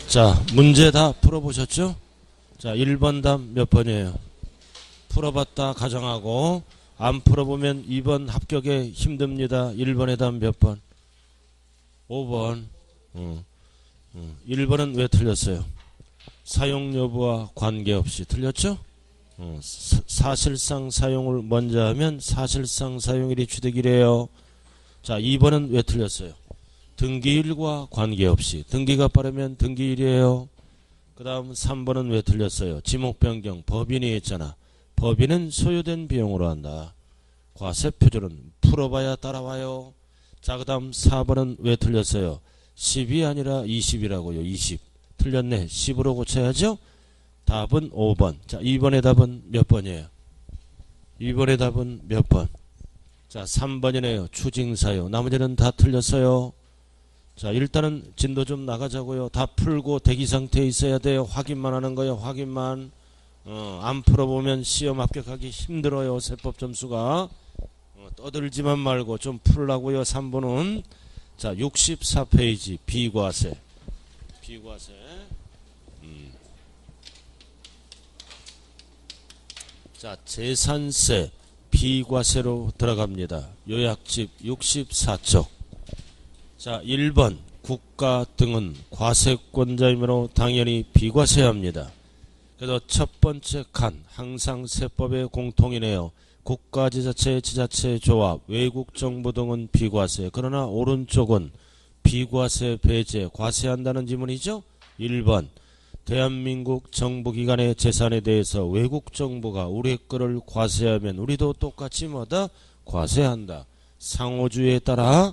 자, 문제 다 풀어보셨죠? 자, 1번 답 몇 번이에요? 풀어봤다 가정하고 안 풀어보면 2번 합격에 힘듭니다. 1번의 답 몇 번? 5번. 1번은 왜 틀렸어요? 사용 여부와 관계없이 틀렸죠? 사실상 사용을 먼저 하면 사실상 사용일이 취득이래요. 자, 2번은 왜 틀렸어요? 등기일과 관계없이. 등기가 빠르면 등기일이에요. 그 다음 3번은 왜 틀렸어요? 지목 변경 법인이 했잖아. 법인은 소요된 비용으로 한다. 과세 표준은 풀어봐야 따라와요. 자, 그 다음 4번은 왜 틀렸어요? 10이 아니라 20이라고요. 20 틀렸네. 10으로 고쳐야죠. 답은 5번. 자, 2번의 답은 몇 번이에요? 2번의 답은 몇 번? 자, 3번이네요. 추징사유. 나머지는 다 틀렸어요. 자, 일단은 진도 좀 나가자고요. 다 풀고 대기 상태에 있어야 돼요. 확인만 하는 거예요. 확인만. 안 풀어보면 시험 합격하기 힘들어요. 세법 점수가. 떠들지만 말고 좀 풀라고요. 3번은. 자, 64페이지 비과세. 비과세. 자, 재산세 비과세로 들어갑니다. 요약집 64쪽. 자, 1번 국가 등은 과세권자이므로 당연히 비과세합니다. 그래서 첫 번째 칸 항상 세법의 공통이네요. 국가 지자체 지자체 조합 외국 정부 등은 비과세. 그러나 오른쪽은 비과세 배제 과세한다는 지문이죠. 1번 대한민국 정부기관의 재산에 대해서 외국 정부가 우리 거를 과세하면 우리도 똑같이 뭐다? 과세한다. 상호주의에 따라.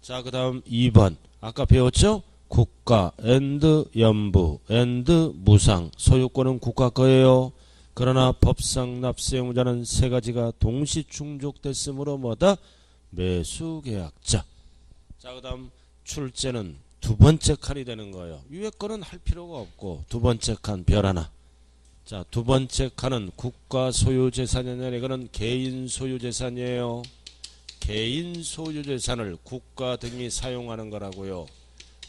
자, 그 다음 2번 아까 배웠죠? 국가 앤드 연부 앤드 무상 소유권은 국가 거예요. 그러나 법상 납세 의무자는 세 가지가 동시 충족됐으므로 뭐다? 매수계약자. 자, 그 다음 출제는 두 번째 칸이 되는 거예요. 위에 거는 할 필요가 없고 두 번째 칸 별 하나. 자, 두 번째 칸은 국가 소유재산이 아니라 이거는 개인 소유재산이에요. 개인 소유재산을 국가 등이 사용하는 거라고요.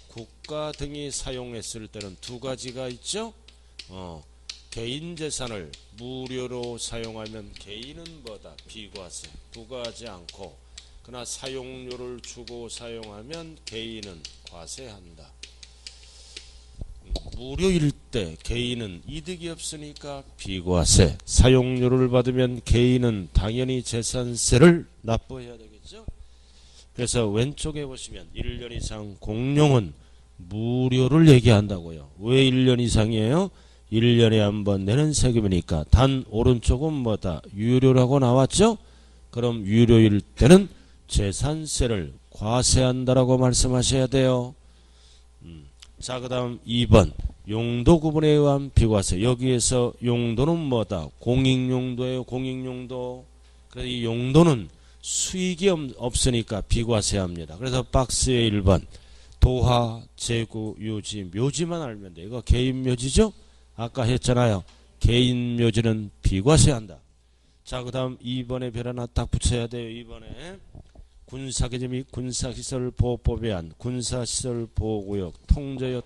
국가 등이 사용했을 때는 두 가지가 있죠. 개인 재산을 무료로 사용하면 개인은 뭐다? 비과세. 부과하지 않고. 그러나 사용료를 주고 사용하면 개인은 과세한다. 무료일 때 개인은 이득이 없으니까 비과세. 사용료를 받으면 개인은 당연히 재산세를 납부해야 되겠죠. 그래서 왼쪽에 보시면 1년 이상 공용은 무료를 얘기한다고요. 왜 1년 이상이에요? 1년에 한 번 내는 세금이니까. 단 오른쪽은 뭐다? 유료라고 나왔죠. 그럼 유료일 때는 재산세를 과세한다라고 말씀하셔야 돼요. 자, 그 다음 2번 용도 구분에 의한 비과세. 여기에서 용도는 뭐다? 공익용도예요. 공익용도. 그래서 이 용도는 수익이 없으니까 비과세합니다. 그래서 박스에 1번 도화, 재구, 유지, 묘지만 알면 돼. 이거 개인 묘지죠? 아까 했잖아요. 개인 묘지는 비과세한다. 자, 그 다음 2번에 별 하나 딱 붙여야 돼요. 2번에 군사기지 및 군사시설 보호법에 의한 군사시설 보호구역 통제요.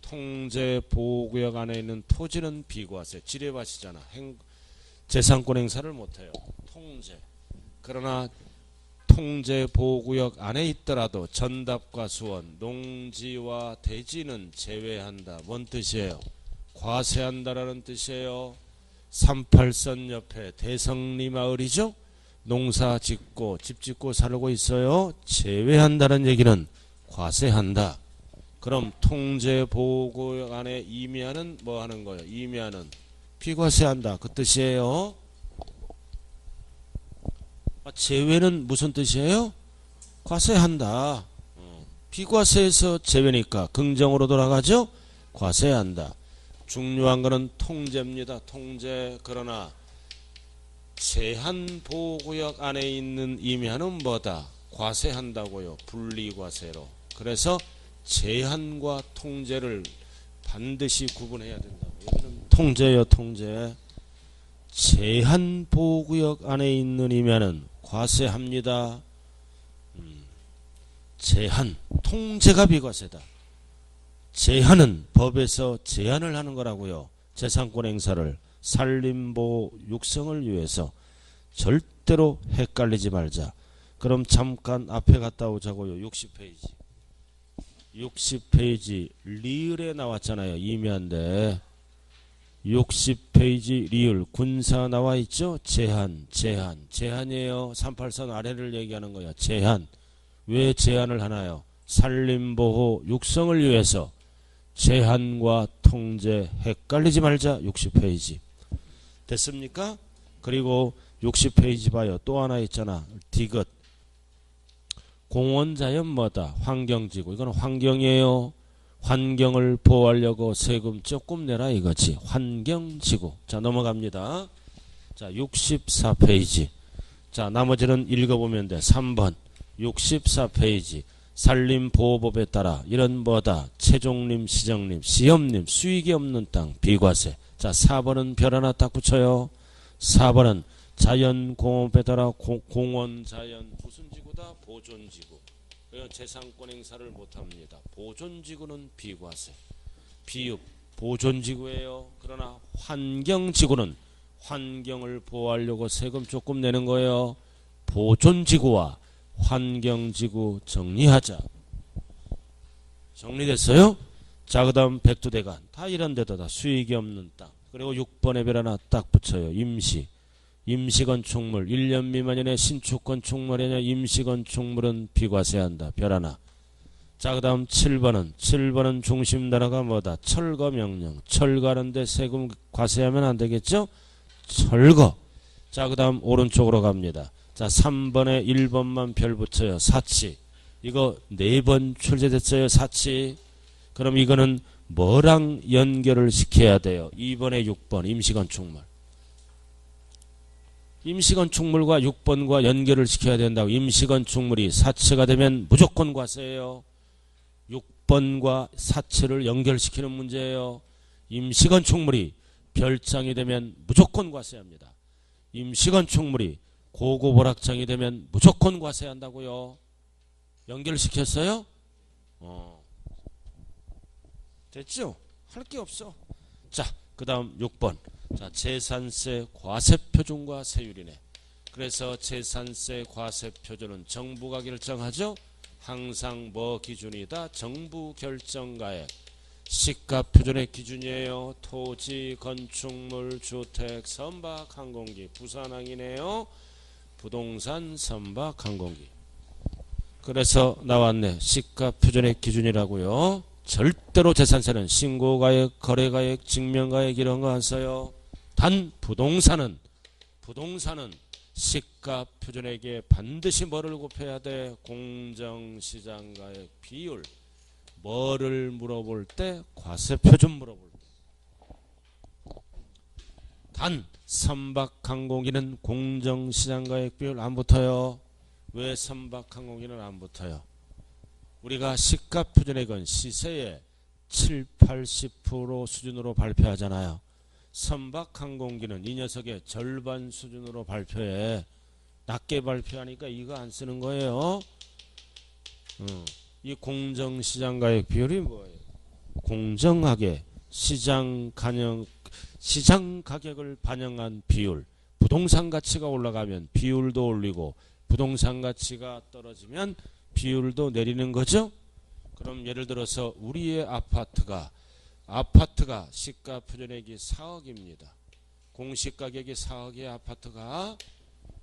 통제 보호구역 안에 있는 토지는 비과세. 지뢰밭이잖아. 재산권 행사를 못해요. 통제. 그러나 통제 보호구역 안에 있더라도 전답과 수원, 농지와 대지는 제외한다. 뭔 뜻이에요? 과세한다라는 뜻이에요. 38선 옆에 대성리 마을이죠? 농사 짓고 집 짓고 살고 있어요. 제외한다는 얘기는 과세한다. 그럼 통제 보호구역 안에 임야는 뭐 하는 거예요? 임야는 비과세한다. 그 뜻이에요. 제외는 무슨 뜻이에요? 과세한다. 비과세에서 제외니까 긍정으로 돌아가죠? 과세한다. 중요한 거는 통제입니다. 통제. 그러나 제한보호구역 안에 있는 임야는 뭐다? 과세한다고요. 분리과세로. 그래서 제한과 통제를 반드시 구분해야 된다고. 여기는 통제요. 통제. 제한보호구역 안에 있는 임야는 과세합니다. 제한, 통제가 비과세다. 제한은 법에서 제한을 하는 거라고요. 재산권 행사를 산림보호 육성을 위해서 절대로 헷갈리지 말자. 그럼 잠깐 앞에 갔다 오자고요. 60페이지. 60페이지 리을에 나왔잖아요. 임야인데 60페이지 리을 군사 나와 있죠. 제한이에요. 383 아래를 얘기하는 거야. 제한. 왜 제한을 하나요? 산림보호 육성을 위해서 제한과 통제 헷갈리지 말자. 60페이지 됐습니까? 그리고 60페이지 봐요. 또 하나 있잖아. 디귿 공원자연 뭐다? 환경지구. 이건 환경이에요. 환경을 보호하려고 세금 조금 내라 이거지. 환경지구. 자 넘어갑니다. 자 64페이지. 자 나머지는 읽어보면 돼. 3번 64페이지 산림보호법에 따라 이런 뭐다? 채종림, 시정림, 시험림, 수익이 없는 땅, 비과세. 자 4번은 별 하나 딱 붙여요. 4번은 자연공업에 따라 공원, 자연 무슨 지구다? 보존지구. 재산권 행사를 못합니다. 보존지구는 비과세. 비읍 보존지구예요. 그러나 환경지구는 환경을 보호하려고 세금 조금 내는 거예요. 보존지구와 환경지구 정리하자. 정리됐어요? 자 그 다음 백두대간 다 이런 데다 수익이 없는 땅. 그리고 6번에 별 하나 딱 붙여요. 임시건축물 1년 미만이냐 신축건축물이냐. 임시건축물은 비과세한다. 별 하나. 자 그 다음 7번은 중심단어가 뭐다? 철거 명령. 철거하는데 세금 과세하면 안 되겠죠? 철거. 자 그 다음 오른쪽으로 갑니다. 자 3번에 1번만 별 붙여요. 사치. 이거 4번 출제됐어요. 사치. 그럼 이거는 뭐랑 연결을 시켜야 돼요? 2번에 6번 임시건축물. 임시건축물과 6번과 연결을 시켜야 된다고. 임시건축물이 사치가 되면 무조건 과세예요. 6번과 사치를 연결시키는 문제예요. 임시건축물이 별장이 되면 무조건 과세합니다. 임시건축물이 고급 오락장이 되면 무조건 과세한다고요. 연결시켰어요? 됐죠? 할 게 없어. 자, 그 다음 6번. 자, 재산세 과세표준과 세율이네. 그래서 재산세 과세표준은 정부가 결정하죠. 항상 뭐 기준이다? 정부 결정가액. 시가표준의 기준이에요. 토지, 건축물, 주택, 선박, 항공기. 부산항이네요. 부동산, 선박, 항공기. 그래서 나왔네. 시가표준의 기준이라고요. 절대로 재산세는 신고가액, 거래가액, 증명가액 이런 거 안 써요. 단 부동산은 시가표준액에 반드시 뭐를 곱해야 돼? 공정시장가액 비율. 뭐를 물어볼 때? 과세표준 물어볼 때. 단 선박항공기는 공정시장가액 비율 안 붙어요. 왜 선박항공기는 안 붙어요? 우리가 시가표준액은 시세의 7, 80% 수준으로 발표하잖아요. 선박항공기는 이 녀석의 절반 수준으로 발표해. 낮게 발표하니까 이거 안 쓰는 거예요. 이 공정시장가액 비율이 뭐예요? 공정하게 시장 가격을 반영한 비율. 부동산 가치가 올라가면 비율도 올리고 부동산 가치가 떨어지면 비율도 내리는 거죠. 그럼 예를 들어서 우리의 아파트가 시가표준액이 4억입니다. 공시가격이 4억의 아파트가.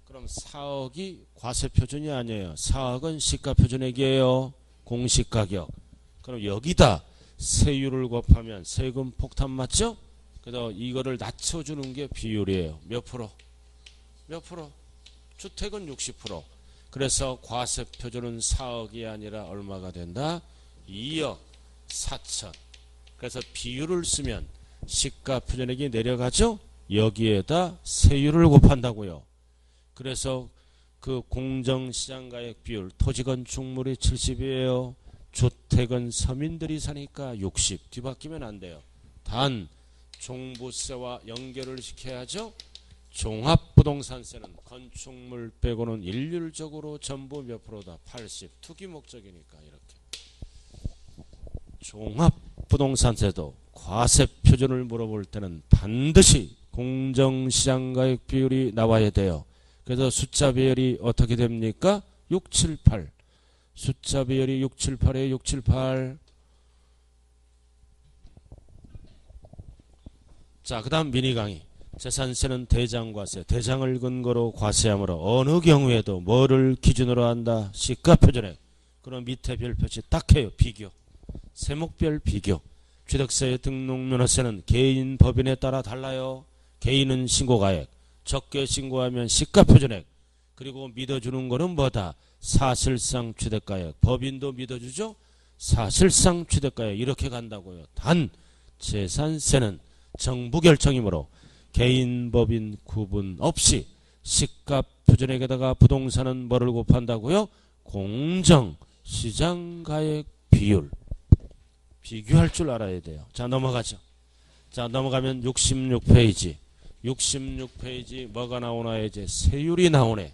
그럼 4억이 과세표준이 아니에요. 4억은 시가표준액이에요. 공시가격. 그럼 여기다 세율을 곱하면 세금 폭탄 맞죠? 그래서 이거를 낮춰주는 게 비율이에요. 몇 프로? 주택은 60%. 그래서 과세표준은 4억이 아니라 얼마가 된다? 2억 4천. 그래서 비율을 쓰면 시가표준액이 내려가죠? 여기에다 세율을 곱한다고요. 그래서 그 공정시장가액 비율, 토지건축물이 70이에요. 주택은 서민들이 사니까 60. 뒤바뀌면 안 돼요. 단 종부세와 연결을 시켜야죠. 종합부동산세는 건축물 빼고는 일률적으로 전부 몇 프로다? 80. 투기 목적이니까 이렇게. 종합 부동산세도 과세 표준을 물어볼 때는 반드시 공정시장가액 비율이 나와야 돼요. 그래서 숫자 배열이 어떻게 됩니까? 6, 7, 8. 숫자 배열이 6, 7, 8에 6, 7, 8. 자, 그 다음 미니 강의. 재산세는 대장과세, 대장을 근거로 과세하므로 어느 경우에도 뭐를 기준으로 한다? 시가표준액. 그럼 밑에 별 표시 딱 해요. 비교. 세목별 비교. 취득세 등록면허세는 개인 법인에 따라 달라요. 개인은 신고가액, 적게 신고하면 시가표준액. 그리고 믿어주는 거는 뭐다? 사실상 취득가액. 법인도 믿어주죠? 사실상 취득가액. 이렇게 간다고요. 단 재산세는 정부 결정이므로 개인 법인 구분 없이 시가표준액에다가 부동산은 뭐를 곱한다고요? 공정시장가액 비율. 비교할 줄 알아야 돼요. 자, 넘어가죠. 자, 넘어가면 66페이지. 66페이지 뭐가 나오나? 이제 세율이 나오네.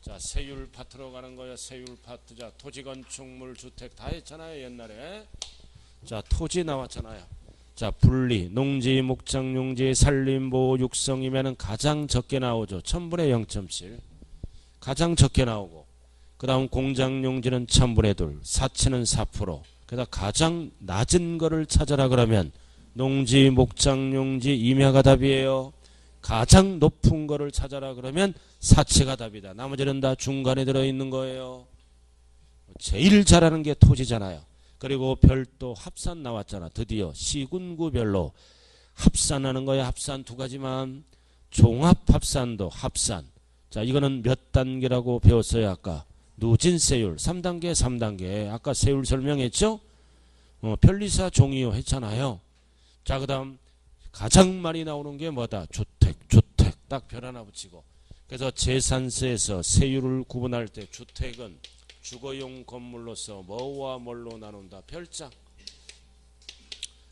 자, 세율 파트로 가는 거예요. 세율 파트. 자, 토지, 건축물, 주택 다 했잖아요, 옛날에. 자, 토지 나왔잖아요. 자, 분리, 농지, 목장, 용지, 산림, 보호, 육성이면은 가장 적게 나오죠. 1000분의 0.7. 가장 적게 나오고. 그 다음 공장 용지는 1000분의 2. 사치는 4%. 그다음 가장 낮은 거를 찾아라 그러면 농지, 목장, 용지, 임야가 답이에요. 가장 높은 거를 찾아라 그러면 사치가 답이다. 나머지는 다 중간에 들어있는 거예요. 제일 잘하는 게 토지잖아요. 그리고 별도 합산 나왔잖아. 드디어 시군구별로 합산하는 거야. 합산 두 가지만. 종합합산도 합산. 자, 이거는 몇 단계라고 배웠어요 아까? 누진세율 3단계 3단계. 아까 세율 설명했죠? 편리사 종이요 했잖아요. 자, 그 다음 가장 많이 나오는 게 뭐다? 주택. 딱 별 하나 붙이고. 그래서 재산세에서 세율을 구분할 때 주택은 주거용 건물로서 뭐와 뭘로 나눈다? 별장.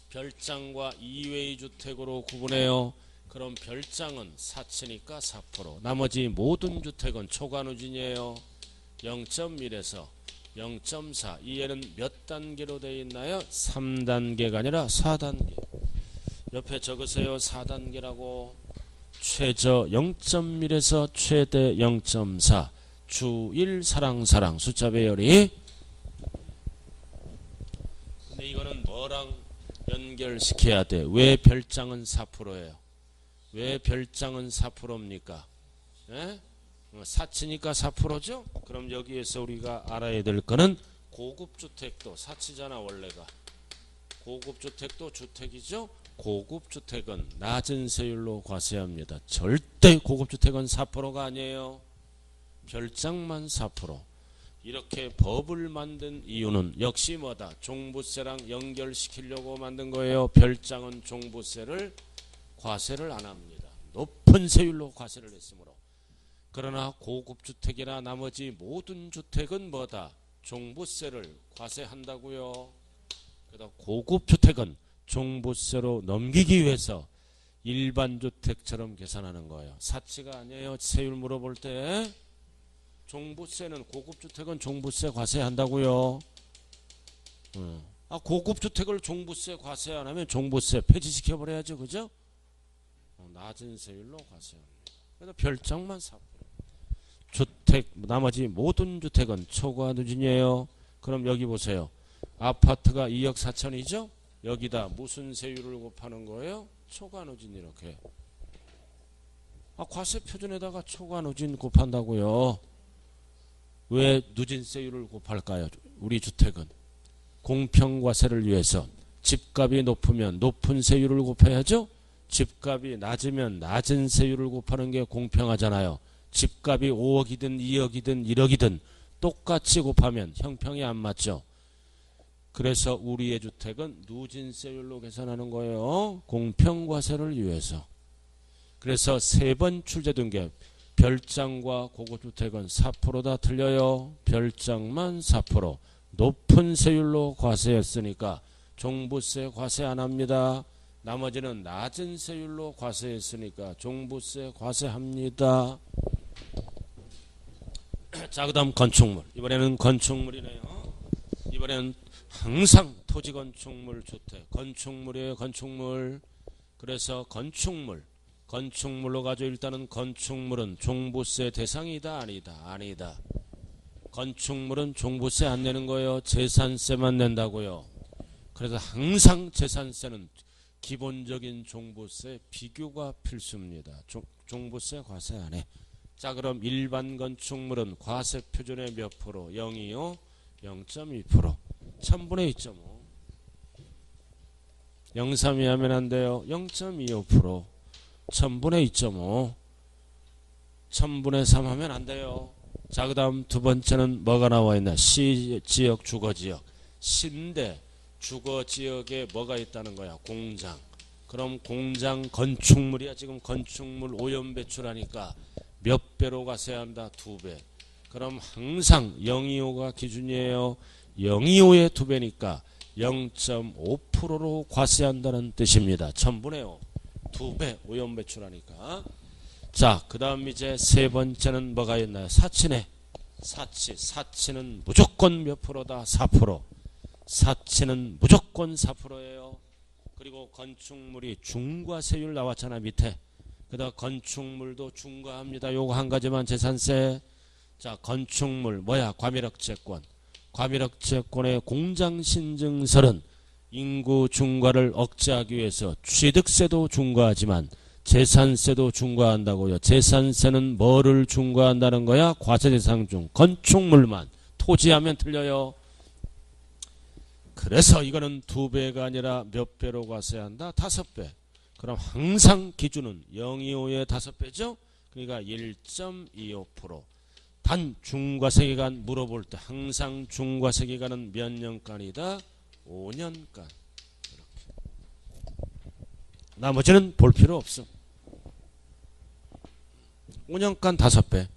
별장과 이외의 주택으로 구분해요. 그럼 별장은 사치니까 4%. 나머지 모든 주택은 초과누진이에요. 0.1에서 0.4. 이해는 몇 단계로 되어 있나요? 3단계가 아니라 4단계. 옆에 적으세요. 4단계라고. 최저 0.1에서 최대 0.4. 주 1 사랑 숫자 배열이. 근데 이거는 뭐랑 연결시켜야 돼? 왜 별장은 4%예요? 왜 별장은 4%입니까? 예? 사치니까 4%죠? 그럼 여기에서 우리가 알아야 될 거는 고급주택도 사치잖아 원래가. 고급주택도 주택이죠? 고급주택은 낮은 세율로 과세합니다. 절대 고급주택은 4%가 아니에요. 별장만 4%. 이렇게 법을 만든 이유는 역시 뭐다? 종부세랑 연결시키려고 만든 거예요. 별장은 종부세를 과세를 안 합니다. 높은 세율로 과세를 했으므로. 그러나 고급주택이나 나머지 모든 주택은 뭐다? 종부세를 과세한다고요. 그래서 고급주택은 종부세로 넘기기 위해서 일반 주택처럼 계산하는 거예요. 사치가 아니에요. 세율 물어볼 때. 종부세는 고급주택은 종부세 과세한다고요. 고급주택을 종부세 과세 안 하면 종부세 폐지시켜 버려야죠. 그죠? 낮은 세율로 과세합니다. 그래서 별장만 4%. 주택 나머지 모든 주택은 초과 누진이에요. 그럼 여기 보세요. 아파트가 2억 4천이죠? 여기다 무슨 세율을 곱하는 거예요? 초과 누진 이렇게. 과세 표준에다가 초과 누진 곱한다고요. 왜 누진세율을 곱할까요? 우리 주택은 공평과세를 위해서. 집값이 높으면 높은 세율을 곱해야죠. 집값이 낮으면 낮은 세율을 곱하는 게 공평하잖아요. 집값이 5억이든 2억이든 1억이든 똑같이 곱하면 형평이 안 맞죠. 그래서 우리의 주택은 누진세율로 계산하는 거예요. 공평과세를 위해서. 그래서 세 번 출제된 게 별장과 고급주택은 4%다 틀려요. 별장만 4%. 높은 세율로 과세했으니까 종부세 과세 안 합니다. 나머지는 낮은 세율로 과세했으니까 종부세 과세합니다. 자, 그 다음 건축물. 이번에는 건축물이네요. 이번에는 항상 토지 건축물 주택 건축물이에요. 건축물. 그래서 건축물로 가지고 일단은 건축물은 종부세 대상이다 아니다. 아니다. 건축물은 종부세 안 내는 거예요. 재산세만 낸다고요. 그래서 항상 재산세는 기본적인 종부세 비교가 필수입니다. 종부세 과세 안 해. 자, 그럼 일반 건축물은 과세 표준의 몇 프로? 0이요? 0.2%. 1000분의 2.5. 0.32 하면 안 돼요. 0.25%. 1000분의 2.5. 1000분의 3 하면 안 돼요. 자, 그 다음 두 번째는 뭐가 나와 있나? 시지역, 주거지역. 시인데 주거지역에 뭐가 있다는 거야? 공장. 그럼 공장 건축물이야. 지금 건축물 오염 배출하니까 몇 배로 과세해야 한다? 2배. 그럼 항상 025가 기준이에요. 025의 2배니까 0.5%로 과세한다는 뜻입니다. 1000분의 5. 2배 오염 배출하니까. 자, 그 다음 이제 세 번째는 뭐가 있나요? 사치네. 사치는 무조건 몇 프로다? 4%. 사치는 무조건 4%예요. 그리고 건축물이 중과세율 나왔잖아 밑에. 그다음 건축물도 중과합니다. 요거 한 가지만 재산세. 자, 건축물 뭐야? 과밀억제권. 과밀억제권의 공장신증설은 인구 중과를 억제하기 위해서 취득세도 중과하지만 재산세도 중과한다고요. 재산세는 뭐를 중과한다는 거야? 과세대상 중 건축물만. 토지하면 틀려요. 그래서 이거는 2배가 아니라 몇 배로 과세한다? 5배. 그럼 항상 기준은 025의 5배죠? 그러니까 1.25%. 단 중과세 기간 물어볼 때 항상 중과세 기간은 몇 년간이다? 5년간. 이렇게. 나머지는 볼 필요 없어. 5년간 5배.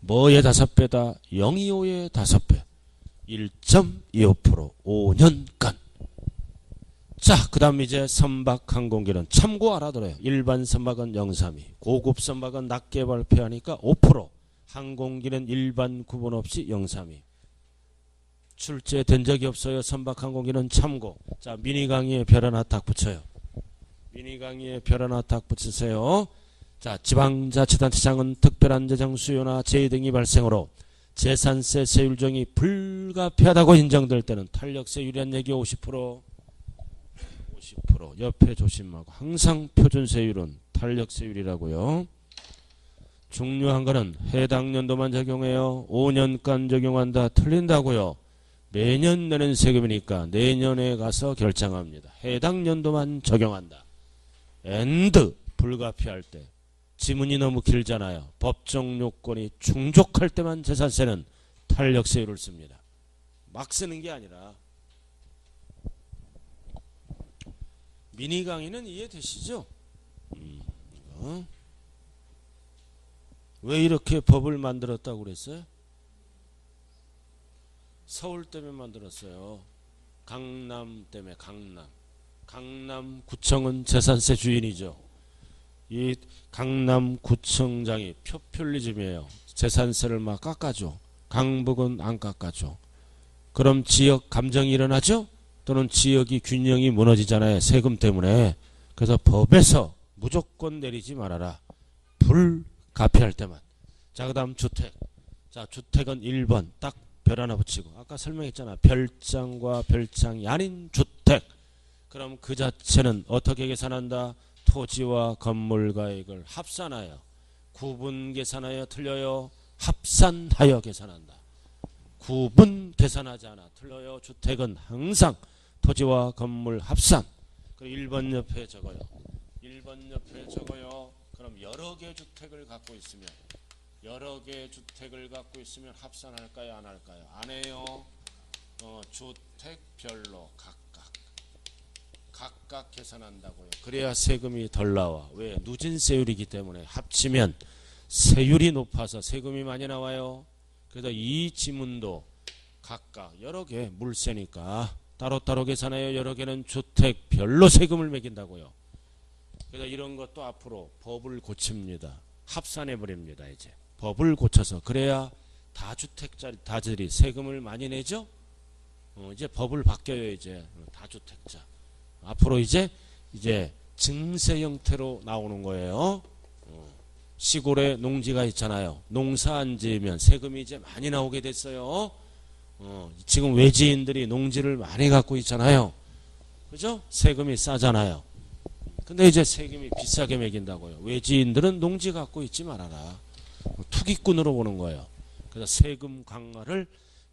뭐의 5배다? 025의 5배. 1.25% 5년간. 자, 그 다음 이제 선박 항공기는 참고 알아들어요. 일반 선박은 032, 고급 선박은 낮게 발표하니까 5%, 항공기는 일반 구분 없이 032. 출제된 적이 없어요. 선박 항공기는 참고. 자, 미니 강의에 별 하나 딱 붙여요. 미니 강의에 별 하나 딱 붙이세요. 자, 지방자치단체장은 특별한 재정 수요나 재해 등이 발생으로 재산세 세율정이 불가피하다고 인정될 때는 탄력세율이란 얘기 50%. 50%. 옆에 조심하고. 항상 표준세율은 탄력세율이라고요. 중요한 거는 해당 연도만 적용해요. 5년간 적용한다. 틀린다고요. 매년 내는 세금이니까 내년에 가서 결정합니다. 해당 연도만 적용한다. and 불가피할 때. 지문이 너무 길잖아요. 법정 요건이 충족할 때만 재산세는 탄력세율을 씁니다. 막 쓰는 게 아니라. 미니 강의는 이해되시죠? 왜 이렇게 법을 만들었다고 그랬어요? 서울 때문에 만들었어요. 강남 때문에. 강남구청은 재산세 주인이죠. 이 강남구청장이 포퓰리즘이에요. 재산세를 막 깎아줘. 강북은 안 깎아줘. 그럼 지역 감정이 일어나죠? 또는 지역이 균형이 무너지잖아요. 세금 때문에. 그래서 법에서 무조건 내리지 말아라. 불가피할 때만. 자, 그 다음 주택. 자, 주택은 1번 딱 별 하나 붙이고. 아까 설명했잖아. 별장과 별장이 아닌 주택. 그럼 그 자체는 어떻게 계산한다? 토지와 건물 가액을 합산하여. 구분 계산하여 틀려요. 합산하여 계산한다. 구분 계산하지 않아. 틀려요. 주택은 항상 토지와 건물 합산. 그리고 1번 옆에 적어요. 1번 옆에 적어요. 그럼 여러 개 주택을 갖고 있으면 합산할까요? 안 할까요? 안 해요. 주택별로 각각 계산한다고요. 그래야 세금이 덜 나와. 왜? 누진세율이기 때문에 합치면 세율이 높아서 세금이 많이 나와요. 그래서 이 지문도 각각 여러 개 물세니까 따로따로 계산해요. 여러 개는 주택별로 세금을 매긴다고요. 그래서 이런 것도 앞으로 법을 고칩니다. 합산해버립니다. 이제 법을 고쳐서. 그래야 다주택자들이 세금을 많이 내죠. 이제 법을 바뀌어요. 이제 다주택자. 앞으로 이제 증세 형태로 나오는 거예요. 시골에 농지가 있잖아요. 농사 안 지으면 세금이 이제 많이 나오게 됐어요. 지금 외지인들이 농지를 많이 갖고 있잖아요. 그죠? 세금이 싸잖아요. 근데 이제 세금이 비싸게 매긴다고요. 외지인들은 농지 갖고 있지 말아라. 투기꾼으로 보는 거예요. 그래서 세금 강화를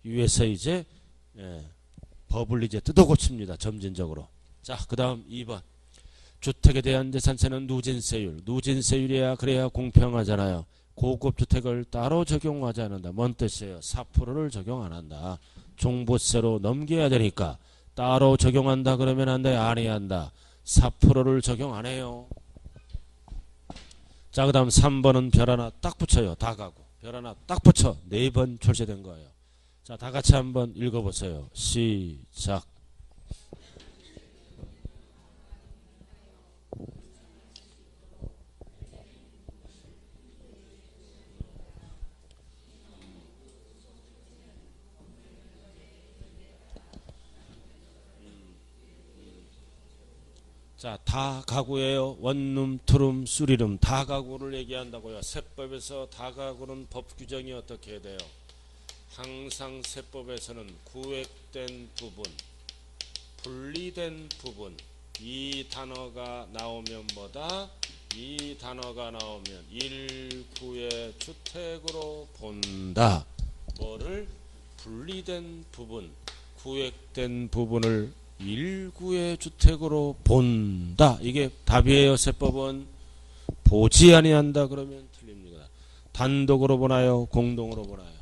위해서 이제 법을 이제 뜯어고칩니다. 점진적으로. 자, 그 다음 2번. 주택에 대한 재산세는 누진세율. 누진세율이야 그래야 공평하잖아요. 고급 주택을 따로 적용하지 않는다. 뭔 뜻이에요? 4%를 적용 안 한다. 종부세로 넘겨야 되니까 따로 적용한다 그러면 안 돼? 안 해야 한다. 4%를 적용 안 해요. 자, 그 다음 3번은 별 하나 딱 붙여요. 다 가고. 별 하나 딱 붙여. 4번 출제된 거예요. 자, 다 같이 한번 읽어보세요. 시작. 자, 다 가구예요. 원룸, 투룸, 쓰리룸 다 가구를 얘기한다고요. 세법에서 다 가구는 법 규정이 어떻게 돼요? 항상 세법에서는 구획된 부분, 분리된 부분 이 단어가 나오면 뭐다? 이 단어가 나오면 일구의 주택으로 본다. 뭐를? 분리된 부분, 구획된 부분을 일구의 주택으로 본다. 이게 답이에요. 세법은 보지 아니한다 그러면 틀립니다. 단독으로 보나요? 공동으로 보나요?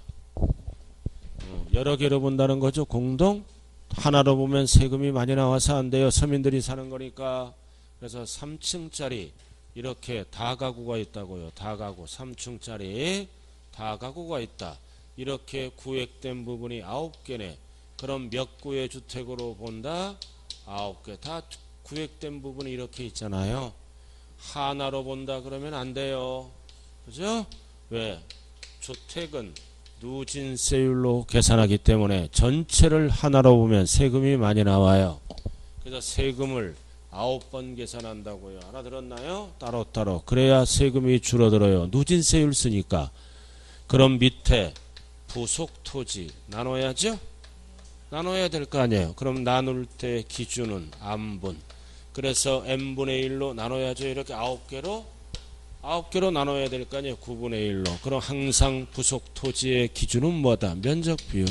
여러 개로 본다는 거죠. 공동? 하나로 보면 세금이 많이 나와서 안 돼요. 서민들이 사는 거니까. 그래서 3층짜리 이렇게 다가구가 있다고요. 다가구 3층짜리 다가구가 있다. 이렇게 구획된 부분이 9개네. 그럼 몇 구의 주택으로 본다? 9개. 다 구획된 부분이 이렇게 있잖아요. 하나로 본다 그러면 안 돼요. 그죠? 왜? 주택은 누진세율로 계산하기 때문에 전체를 하나로 보면 세금이 많이 나와요. 그래서 세금을 9번 계산한다고요. 알아들었나요? 따로따로. 그래야 세금이 줄어들어요. 누진세율 쓰니까. 그럼 밑에 부속토지 나눠야죠? 나눠야 될 거 아니에요. 그럼 나눌 때 기준은 N분. 그래서 N분의 1로 나눠야죠. 이렇게 9개로 나눠야 될 거 아니에요. 9분의 1로. 그럼 항상 부속 토지의 기준은 뭐다? 면적 비율.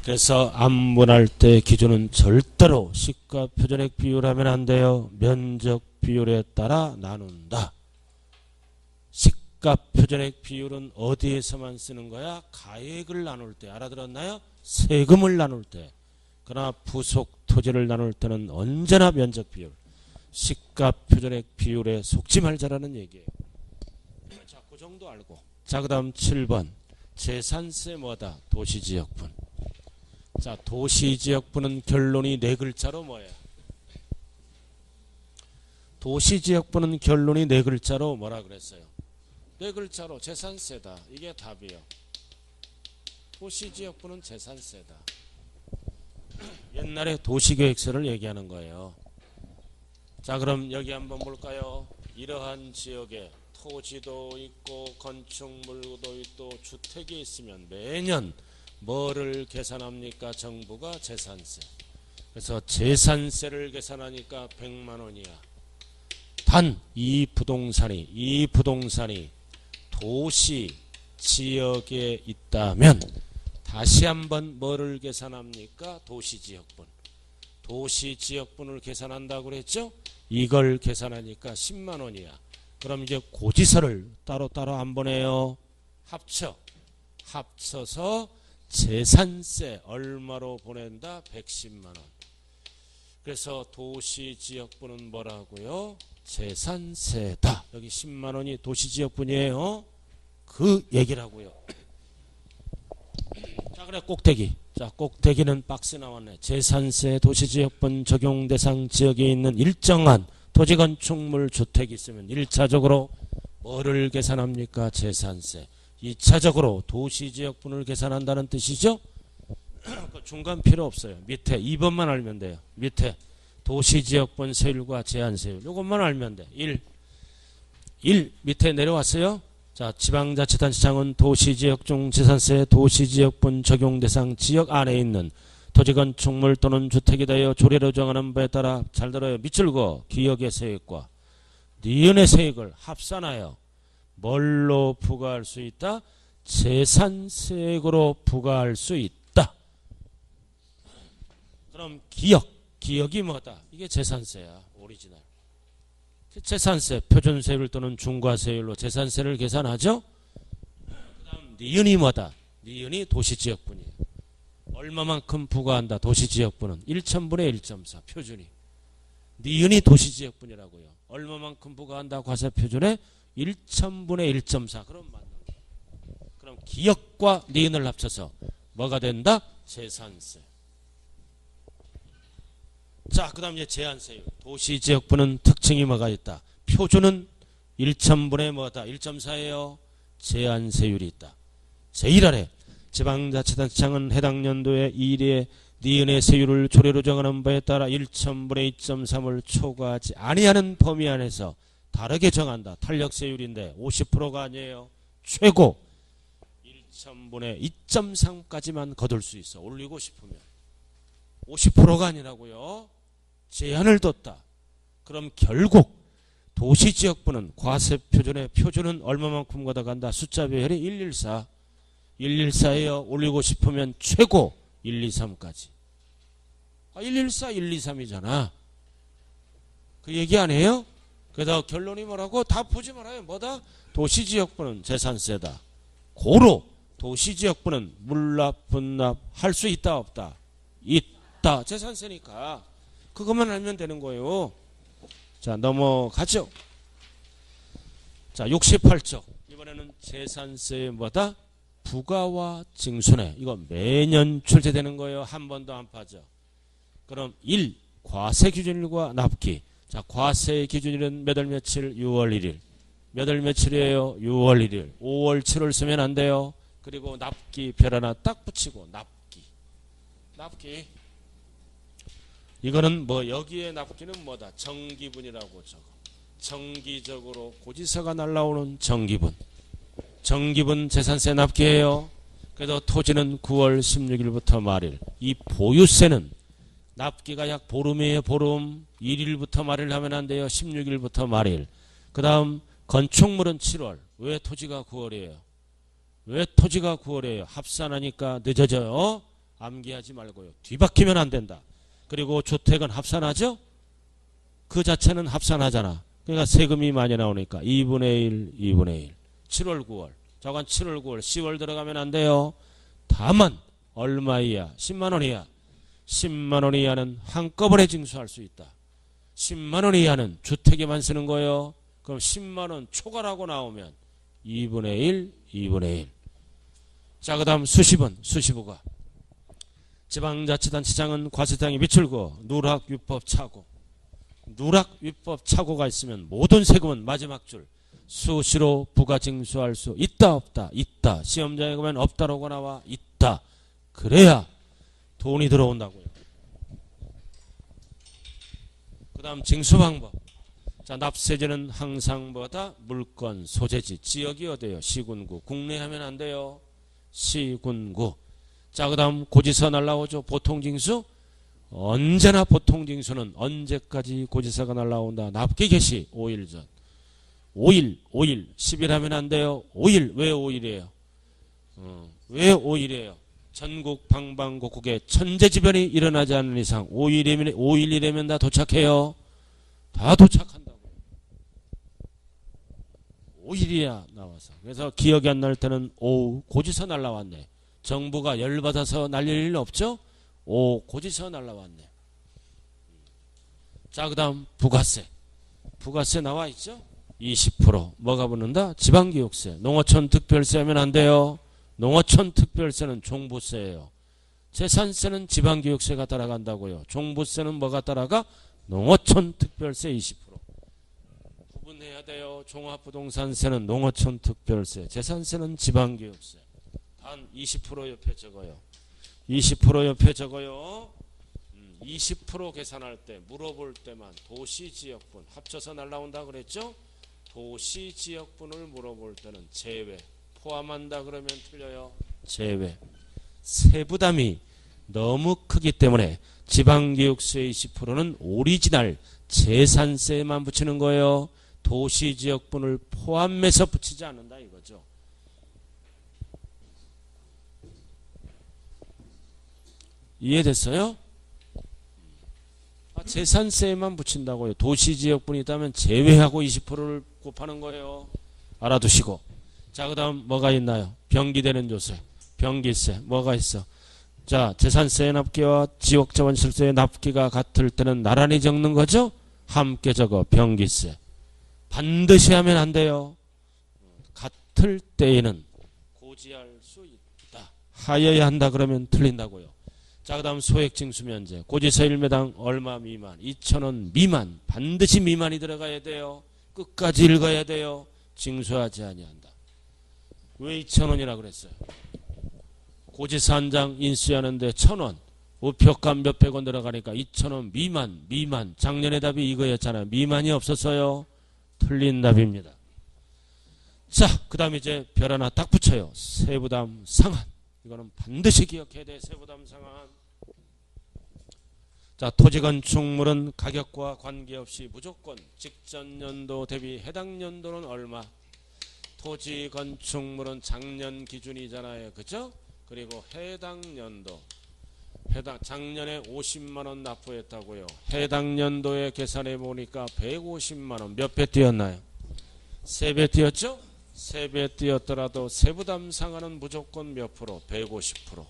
그래서 N분할 때 기준은 절대로 시가 표준액 비율하면 안 돼요. 면적 비율에 따라 나눈다. 시가 표준액 비율은 어디에서만 쓰는 거야? 가액을 나눌 때. 알아들었나요? 세금을 나눌 때. 그러나 부속 토지를 나눌 때는 언제나 면적 비율. 시가 표준액 비율에 속지 말자라는 얘기예요. 자, 그 정도 알고. 자, 그 다음 7번. 재산세 뭐다? 도시지역분. 자, 도시지역분은 결론이 4글자로 뭐예요? 도시지역분은 결론이 4글자로 뭐라 그랬어요? 4글자로 재산세다. 이게 답이에요. 도시지역분은 재산세다. 옛날에 도시계획서를 얘기하는 거예요. 자, 그럼 여기 한번 볼까요? 이러한 지역에 토지도 있고 건축물도 있고 주택이 있으면 매년 뭐를 계산합니까? 정부가 재산세. 그래서 재산세를 계산하니까 100만 원이야. 단 이 부동산이 도시 지역에 있다면 다시 한번 뭐를 계산합니까? 도시지역분. 도시지역분을 계산한다고 그랬죠? 이걸 계산하니까 10만 원이야. 그럼 이제 고지서를 따로따로 안 보내요. 합쳐서 재산세 얼마로 보낸다? 110만 원. 그래서 도시지역분은 뭐라고요? 재산세다. 여기 10만 원이 도시지역분이에요. 그 얘기라고요. 자, 그래 꼭대기. 자, 꼭대기는 박스 나왔네. 재산세 도시지역분 적용 대상 지역에 있는 일정한 토지건축물 주택이 있으면 1차적으로 뭐를 계산합니까? 재산세. 2차적으로 도시지역분을 계산한다는 뜻이죠. 그 중간 필요 없어요. 밑에 2번만 알면 돼요. 밑에 도시지역분 세율과 제한세율 이것만 알면 돼. 1 밑에 내려왔어요. 자, 지방자치단체장은 도시지역 중 재산세 도시지역분 적용 대상 지역 안에 있는 토지 건축물 또는 주택에 대하여 조례로 정하는 바에 따라 잘 들어요. 밑줄거 기역의 세액과 니은의 세액을 합산하여 뭘로 부과할 수 있다? 재산세액으로 부과할 수 있다. 그럼 기역이 뭐다? 이게 재산세야. 오리지널. 재산세, 표준세율 또는 중과세율로 재산세를 계산하죠. 그 다음 니은이 뭐다? 니은이 도시지역분이에요. 얼마만큼 부과한다? 도시지역분은 1000분의 1.4 표준이. 니은이 도시지역분이라고요. 얼마만큼 부과한다? 과세표준에 1000분의 1.4. 그럼 맞는 거예요. 그럼 기역과 니은을 합쳐서 뭐가 된다? 재산세. 자, 그 다음 이제 제한세율. 도시지역분은 특징이 뭐가 있다? 표준은 1000분의 뭐다? 1.4예요. 제한세율이 있다. 제1아래 지방자치단체장은 해당 연도에 1회 니은의 세율을 조례로 정하는 바에 따라 1000분의 2.3을 초과하지 아니하는 범위 안에서 다르게 정한다. 탄력세율인데 50%가 아니에요. 최고 1000분의 2.3까지만 거둘 수 있어. 올리고 싶으면. 50%가 아니라고요. 제한을 뒀다. 그럼 결국 도시지역분은 과세표준의 표준은 얼마만큼 걷어간다? 숫자 배열이 114. 114에요. 올리고 싶으면 최고 123까지. 114, 123이잖아. 그 얘기 안 해요? 그래서 결론이 뭐라고? 다 보지 말아요. 뭐다? 도시지역분은 재산세다. 고로 도시지역분은 물납, 분납 할 수 있다 없다? 있다. 재산세니까. 그것만 알면 되는 거예요. 자, 넘어가죠. 자, 68쪽. 이번에는 재산세의 뭐다? 부가와 징수네. 이거 매년 출제되는 거예요. 한 번도 안 빠져. 그럼 1. 과세 기준일과 납기. 자, 과세 기준일은 몇 월 며칠? 6월 1일. 몇 월 며칠이에요? 6월 1일. 5월 7월 쓰면 안 돼요. 그리고 납기 별 하나 딱 붙이고 납기. 이거는 뭐 여기에 납기는 뭐다? 정기분이라고 적어. 정기적으로 고지서가 날라오는 정기분. 정기분 재산세 납기예요. 그래도 토지는 9월 16일부터 말일. 이 보유세는 납기가 약 보름이에요. 보름. 1일부터 말일 하면 안 돼요. 16일부터 말일. 그 다음 건축물은 7월. 왜 토지가 9월이에요? 왜 토지가 9월이에요? 합산하니까 늦어져요. 암기하지 말고요. 뒤바뀌면 안 된다. 그리고 주택은 합산하죠? 그 자체는 합산하잖아. 그러니까 세금이 많이 나오니까 2분의 1, 2분의 1. 7월, 9월. 저건 7월, 9월, 10월 들어가면 안 돼요. 다만 얼마 이하? 10만 원 이하. 10만 원 이하는 한꺼번에 징수할 수 있다. 10만 원 이하는 주택에만 쓰는 거예요. 그럼 10만 원 초과라고 나오면 2분의 1, 2분의 1. 자, 그 다음 수시분, 수시부가. 지방자치단체장은 과세장이 밑줄고 누락, 위법, 착오. 누락, 위법, 착오가 있으면 모든 세금은 마지막 줄 수시로 부가징수할 수 있다 없다? 있다. 시험장에 가면 없다라고 나와. 있다. 그래야 돈이 들어온다고요. 그 다음 징수방법. 자, 납세제는 항상 뭐다? 물건, 소재지, 지역이 어디예요? 시군구. 국내 하면 안 돼요. 시군구. 자, 그 다음 고지서 날라오죠. 보통징수. 언제나 보통징수는 언제까지 고지서가 날라온다? 납기 개시 5일 전. 5일 10일 하면 안 돼요. 5일. 왜 5일이에요? 왜 5일이에요? 전국 방방곡곡에 천재지변이 일어나지 않는 이상 5일이면 다 도착해요. 다 도착한다고요. 5일이야 나와서. 그래서 기억이 안 날 때는 오후 고지서 날라왔네. 정부가 열받아서 날릴 일 없죠? 고지서 날라왔네. 자, 그 다음 부가세. 부가세 나와 있죠? 20%. 뭐가 붙는다? 지방기획세. 농어촌 특별세 하면 안 돼요. 농어촌 특별세는 종부세예요. 재산세는 지방기획세가 따라간다고요. 종부세는 뭐가 따라가? 농어촌 특별세 20%. 구분해야 돼요. 종합부동산세는 농어촌 특별세. 재산세는 지방기획세. 단 20% 옆에 적어요. 20% 옆에 적어요. 20% 계산할 때 물어볼 때만 도시지역분 합쳐서 날라온다 그랬죠? 도시지역분을 물어볼 때는 제외, 포함한다 그러면 틀려요. 제외. 세부담이 너무 크기 때문에 지방교육세 20%는 오리지널 재산세에만 붙이는 거예요. 도시지역분을 포함해서 붙이지 않는다 이거죠. 이해됐어요? 재산세에만 붙인다고요. 도시지역분이 있다면 제외하고 20%를 곱하는 거예요. 알아두시고. 자, 그 다음 뭐가 있나요? 병기되는 조세, 병기세. 뭐가 있어? 자, 재산세의 납기와 지역자원시설세의 납기가 같을 때는 나란히 적는 거죠? 함께 적어. 병기세. 반드시 하면 안 돼요. 같을 때에는 고지할 수 있다. 하여야 한다 그러면 틀린다고요. 자, 그 다음 소액징수면제. 고지세 1매당 얼마 미만? 2,000원 미만. 반드시 미만이 들어가야 돼요. 끝까지 읽어야 돼요. 징수하지 아니한다. 왜 2,000원이라 그랬어요? 고지세 한 장 인수하는데 1,000원. 우표값 몇백 원 들어가니까 2,000원 미만. 작년의 답이 이거였잖아요. 미만이 없었어요. 틀린 답입니다. 자, 그 다음 이제 별 하나 딱 붙여요. 세부담 상한. 이거는 반드시 기억해야 돼. 세부담 상한. 자, 토지건축물은 가격과 관계없이 무조건 직전 연도 대비 해당 연도는 얼마? 토지건축물은 작년 기준이잖아요. 그죠? 그리고 해당 연도. 작년에 50만원 납부했다고요. 해당 연도에 계산해 보니까 150만원. 몇 배 뛰었나요? 3배 뛰었죠? 3배 뛰었더라도 세부담 상한은 무조건 몇 프로? 150%.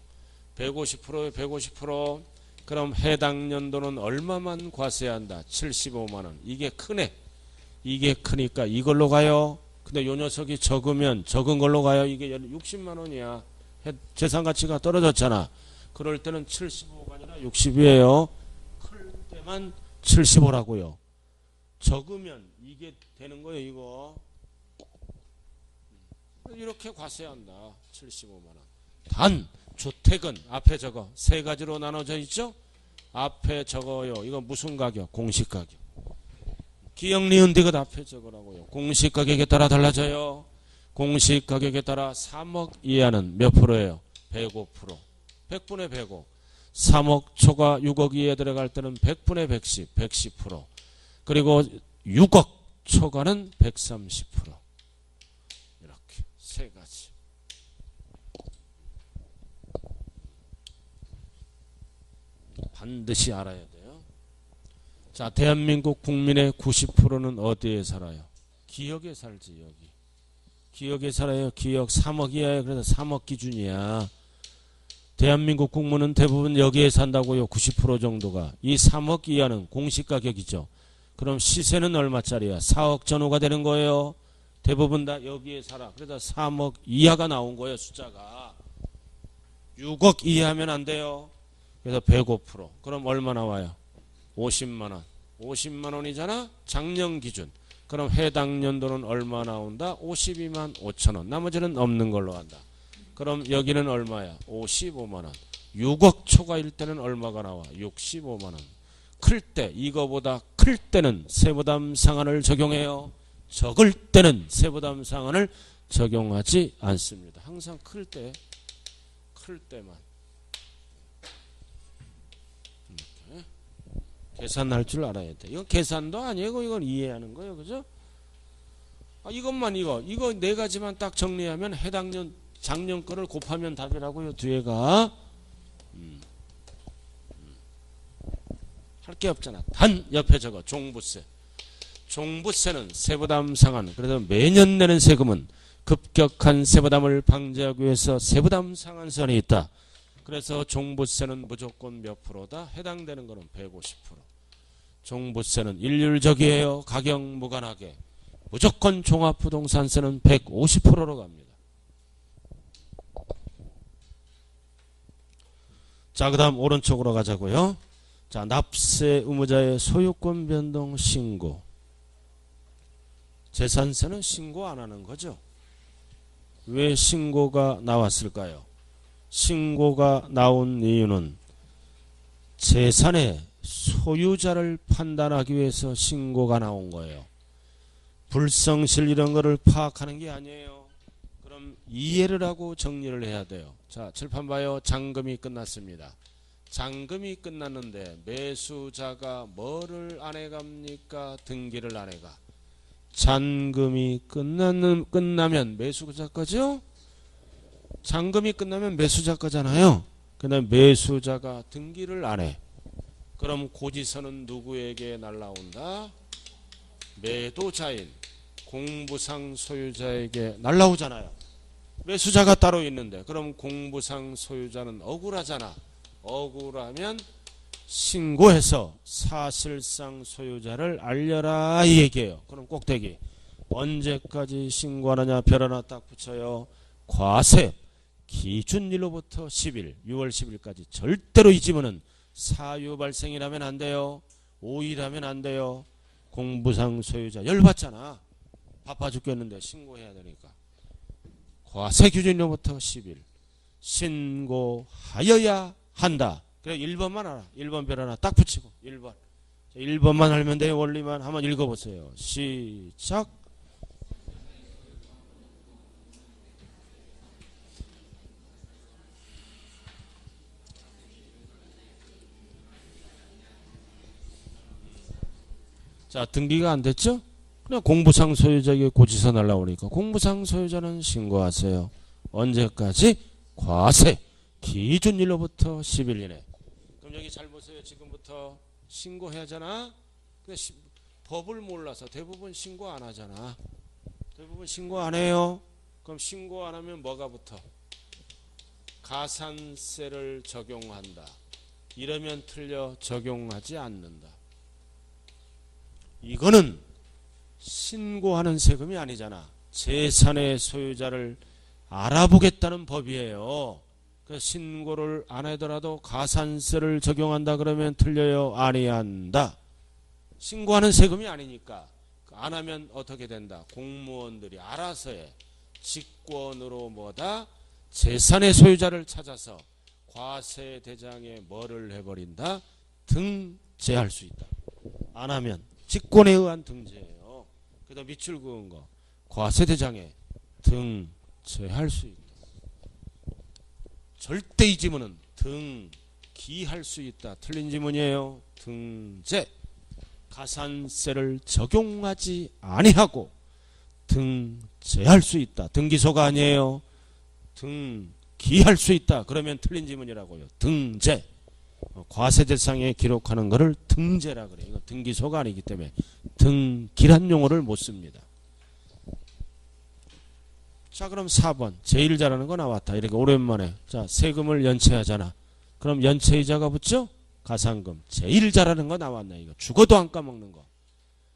150%에 150%. 그럼 해당 연도는 얼마만 과세한다? 75만원. 이게 크네. 이게 크니까 이걸로 가요. 근데 요 녀석이 적으면 적은 걸로 가요. 이게 60만원이야. 재산가치가 떨어졌잖아. 그럴 때는 75가 아니라 60이에요. 클 때만 75라고요. 적으면 이게 되는 거예요. 이거. 이렇게 과세한다. 75만원. 단 주택은 앞에 적어. 세 가지로 나눠져 있죠. 앞에 적어요. 이거 무슨 가격? 공시가격. 기역 니은 디귿 앞에 적으라고요. 공시가격에 따라 달라져요. 공시가격에 따라 3억 이하는 몇 프로예요? 105%. 100분의 105. 3억 초과 6억 이하에 들어갈 때는 100분의 110. 110%. 그리고 6억 초과는 130%. 이렇게 세 가지. 반드시 알아야 돼요. 자, 대한민국 국민의 90%는 어디에 살아요? 기역에 살지. 여기 기역에 살아요. 기역 3억 이하에. 그래서 3억 기준이야. 대한민국 국민은 대부분 여기에 산다고요. 90% 정도가. 이 3억 이하는 공시가격이죠. 그럼 시세는 얼마짜리야? 4억 전후가 되는 거예요. 대부분 다 여기에 살아. 그래서 3억 이하가 나온 거예요. 숫자가. 6억 이하면 안 돼요. 그래서 105%. 그럼 얼마 나와요? 50만원. 50만원이잖아. 작년 기준. 그럼 해당 연도는 얼마 나온다? 52만 5천원. 나머지는 없는 걸로 한다. 그럼 여기는 얼마야? 55만원. 6억 초과일 때는 얼마가 나와? 65만원. 클 때, 이거보다 클 때는 세부담 상한을 적용해요. 적을 때는 세부담 상한을 적용하지 않습니다. 항상 클 때만. 이렇게 계산할 줄 알아야 돼. 이건 계산도 아니고 이건 이해하는 거예요. 그죠? 이것만 이거 네 가지만 딱 정리하면 해당 작년 거를 곱하면 답이라고요. 뒤에가 할 게 없잖아. 단 옆에 적어. 종부세. 종부세는 세부담 상한. 그래서 매년 내는 세금은 급격한 세부담을 방지하기 위해서 세부담 상한선이 있다. 그래서 종부세는 무조건 몇 프로다? 해당되는 거는 150%. 종부세는 일률적이에요. 가격 무관하게. 무조건 종합부동산세는 150%로 갑니다. 자, 그 다음 오른쪽으로 가자고요. 자, 납세 의무자의 소유권 변동 신고. 재산세는 신고 안 하는 거죠. 왜 신고가 나왔을까요? 신고가 나온 이유는 재산의 소유자를 판단하기 위해서 신고가 나온 거예요. 불성실 이런 거를 파악하는 게 아니에요. 그럼 이해를 하고 정리를 해야 돼요. 자, 칠판 봐요. 잔금이 끝났습니다. 잔금이 끝났는데 매수자가 뭐를 안 해갑니까? 등기를 안 해가. 잔금이 끝나면 매수자 거죠? 잔금이 끝나면 매수자 거잖아요. 그다음에 매수자가 등기를 안 해. 그럼 고지서는 누구에게 날라온다? 매도자인 공부상 소유자에게 날라오잖아요. 매수자가 따로 있는데 그럼 공부상 소유자는 억울하잖아. 억울하면 신고해서 사실상 소유자를 알려라 이 얘기예요. 그럼 꼭대기 언제까지 신고하느냐 별 하나 딱 붙여요. 과세 기준일로부터 10일 6월 10일까지 절대로 잊으면은 사유 발생이라면 안 돼요. 오일하면 안 돼요. 공부상 소유자 열받잖아. 바빠 죽겠는데 신고해야 되니까. 과세 기준일로부터 10일 신고하여야 한다. 그래 1번만 알아. 1번 별 하나 딱 붙이고 1번. 1번만 알면 돼요. 원리만 한번 읽어보세요. 시작. 자, 등기가 안 됐죠? 그냥 공부상 소유자에게 고지서 날라오니까 공부상 소유자는 신고하세요. 언제까지? 과세 기준일로부터 10일 이내. 그럼 여기 잘 보세요. 지금부터 신고해야 하잖아. 근데 법을 몰라서 대부분 신고 안 하잖아. 대부분 신고 안 해요. 그럼 신고 안 하면 뭐가 붙어? 가산세를 적용한다. 이러면 틀려. 적용하지 않는다. 이거는 신고하는 세금이 아니잖아. 재산의 소유자를 알아보겠다는 법이에요. 그래서 신고를 안 하더라도 가산세를 적용한다 그러면 틀려요. 아니한다. 신고하는 세금이 아니니까. 안 하면 어떻게 된다? 공무원들이 알아서 해. 직권으로 뭐다? 재산의 소유자를 찾아서 과세 대장에 뭐를 해버린다? 등재할 수 있다. 안 하면 직권에 의한 등재예요. 그다음 밑줄 그은 거 과세 대장에 등재할 수 있다. 절대 이 지문은 등기할 수 있다. 틀린 지문이에요. 등재. 가산세를 적용하지 아니하고 등재할 수 있다. 등기소가 아니에요. 등기할 수 있다. 그러면 틀린 지문이라고요. 등재. 과세 대상에 기록하는 것을 등재라 그래요. 이거 등기소가 아니기 때문에 등기란 용어를 못 씁니다. 자, 그럼 4번 제일 잘하는 거 나왔다. 이렇게 오랜만에. 자, 세금을 연체하잖아. 그럼 연체이자가 붙죠? 가산금. 제일 잘하는 거 나왔네. 이거 죽어도 안 까먹는 거.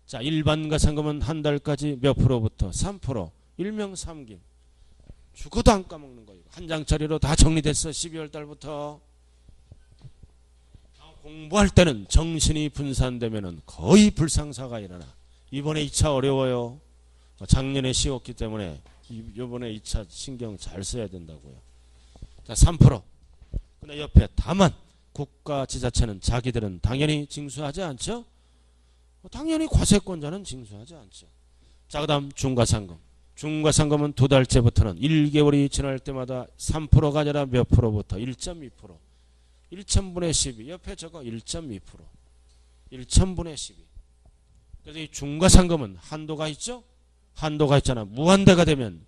자, 일반 가산금은 한 달까지 몇 프로부터? 3%. 일명 3김. 죽어도 안 까먹는 거. 이거 한 장짜리로 다 정리됐어. 12월 달부터. 공부할 때는 정신이 분산되면은 거의 불상사가 일어나. 이번에 2차 어려워요. 작년에 쉬웠기 때문에 이번에 2차 신경 잘 써야 된다고요. 자, 3%. 근데 옆에 다만 국가 지자체는 자기들은 당연히 징수하지 않죠? 당연히 과세권자는 징수하지 않죠. 자, 그 다음 중과상금. 중과상금은 두 달째부터는 1개월이 지날 때마다 3%가 아니라 몇 프로부터? 1.2%. 1000분의 12. 옆에 저거 1.2%. 1000분의 12. 그래서 이 중과상금은 한도가 있죠? 한도가 있잖아. 무한대가 되면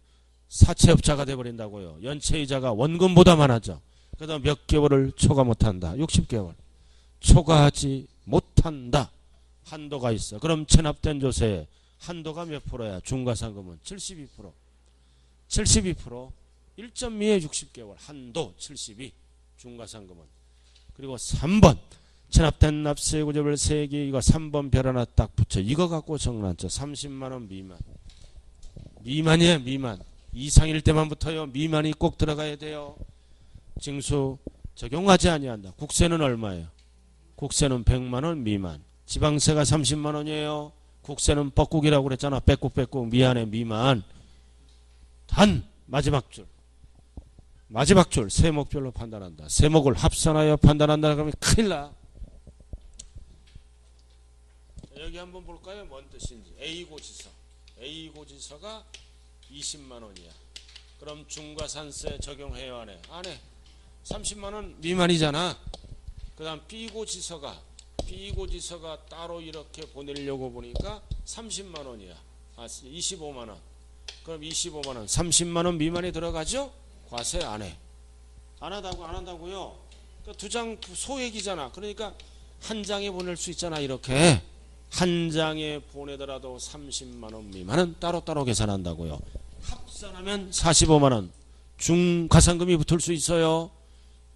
사채업자가 돼버린다고요. 연체이자가 원금보다 많아져. 그 다음 몇 개월을 초과 못한다. 60개월. 초과하지 못한다. 한도가 있어. 그럼 체납된 조세에 한도가 몇 프로야? 중과상금은 72%. 72%. 1.2에 60개월. 한도 72. 중과상금은. 그리고 3번 체납된 납세구제별 세기. 이거 3번 별 하나 딱 붙여. 이거 갖고 정리하죠. 30만원 미만. 미만이에요. 미만. 이상일 때만 붙어요. 미만이 꼭 들어가야 돼요. 징수 적용하지 아니한다. 국세는 얼마예요? 국세는 100만원 미만. 지방세가 30만원이에요. 국세는 뻐국이라고 그랬잖아. 빼꾹 미안해 미만. 단 마지막 줄. 마지막 줄 세목별로 판단한다. 세목을 합산하여 판단한다. 그러면 큰일 나. 여기 한번 볼까요? 뭔 뜻인지. A고지서. A고지서가 20만원이야. 그럼 중과산세 적용해요? 안 해? 안 해. 30만원 미만이잖아. 그 다음 B고지서가 따로 이렇게 보내려고 보니까 30만원이야. 25만원. 그럼 25만원. 30만원 미만이 들어가죠? 과세 안 해. 안 한다고요? 그러니까 두 장 소액이잖아. 그러니까 한 장에 보낼 수 있잖아. 이렇게. 한 장에 보내더라도 30만원 미만은 따로따로 계산한다고요. 합산하면 45만원 중가산금이 붙을 수 있어요.